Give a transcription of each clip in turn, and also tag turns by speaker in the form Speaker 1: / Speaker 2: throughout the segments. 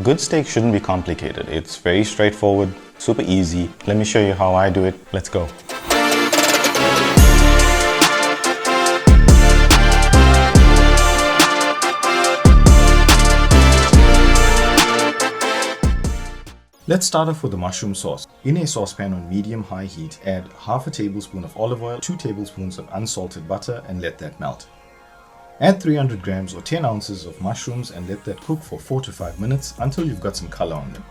Speaker 1: Good steak shouldn't be complicated. It's very straightforward, super easy. Let me show you how I do it. Let's go. Let's start off with the mushroom sauce. In a saucepan on medium-high heat, add half a tablespoon of olive oil, 2 tablespoons of unsalted butter, and let that melt. Add 300 grams or 10 ounces of mushrooms and let that cook for 4 to 5 minutes until you've got some color on them.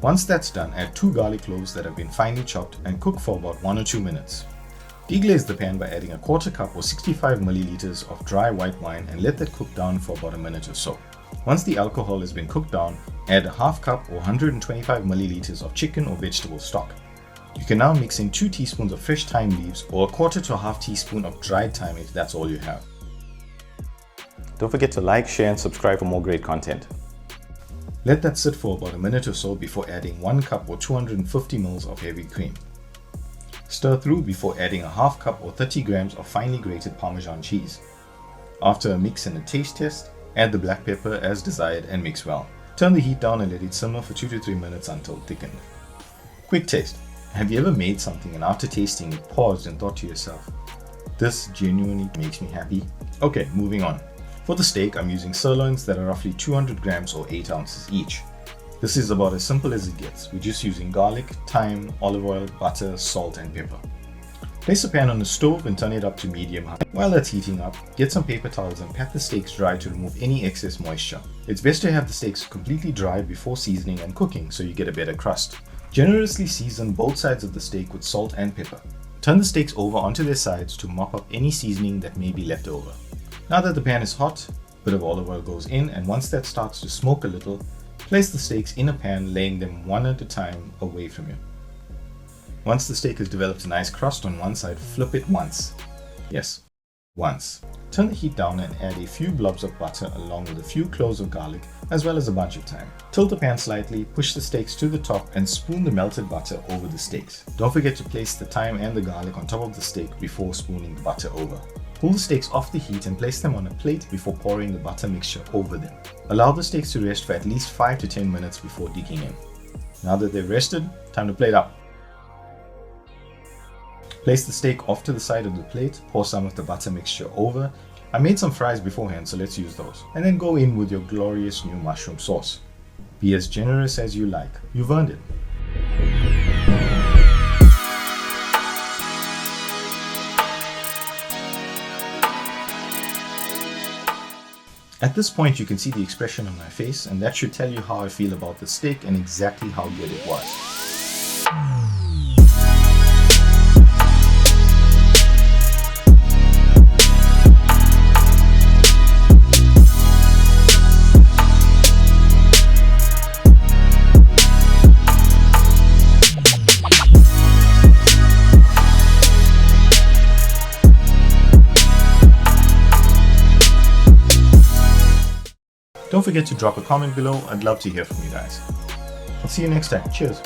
Speaker 1: Once that's done, add 2 garlic cloves that have been finely chopped and cook for about 1 or 2 minutes. Deglaze the pan by adding a quarter cup or 65 milliliters of dry white wine and let that cook down for about a minute or so. Once the alcohol has been cooked down, add a half cup or 125 milliliters of chicken or vegetable stock. You can now mix in 2 teaspoons of fresh thyme leaves or a quarter to a half teaspoon of dried thyme if that's all you have. Don't forget to like, share and subscribe for more great content. Let that sit for about a minute or so before adding 1 cup or 250 ml of heavy cream. Stir through before adding a half cup or 30 grams of finely grated parmesan cheese. After a mix and a taste test, add the black pepper as desired and mix well. Turn the heat down and let it simmer for 2 to 3 minutes until thickened. Quick taste. Have you ever made something and after tasting it paused and thought to yourself, this genuinely makes me happy? Okay, moving on. For the steak, I'm using sirloins that are roughly 200 grams or 8 ounces each. This is about as simple as it gets. We're just using garlic, thyme, olive oil, butter, salt and pepper. Place a pan on the stove and turn it up to medium high. While that's heating up, get some paper towels and pat the steaks dry to remove any excess moisture. It's best to have the steaks completely dry before seasoning and cooking so you get a better crust. Generously season both sides of the steak with salt and pepper. Turn the steaks over onto their sides to mop up any seasoning that may be left over. Now that the pan is hot, a bit of olive oil goes in, and once that starts to smoke a little, place the steaks in a pan, laying them one at a time away from you. Once the steak has developed a nice crust on one side, flip it once. Yes, once. Turn the heat down and add a few blobs of butter along with a few cloves of garlic as well as a bunch of thyme. Tilt the pan slightly, push the steaks to the top and spoon the melted butter over the steaks. Don't forget to place the thyme and the garlic on top of the steak before spooning the butter over. Pull the steaks off the heat and place them on a plate before pouring the butter mixture over them. Allow the steaks to rest for at least 5 to 10 minutes before digging in. Now that they've rested, time to plate up. Place the steak off to the side of the plate, pour some of the butter mixture over. I made some fries beforehand, so let's use those. And then go in with your glorious new mushroom sauce. Be as generous as you like. You've earned it. At this point you can see the expression on my face, and that should tell you how I feel about the steak and exactly how good it was. Don't forget to drop a comment below. I'd love to hear from you guys. I'll see you next time. Cheers.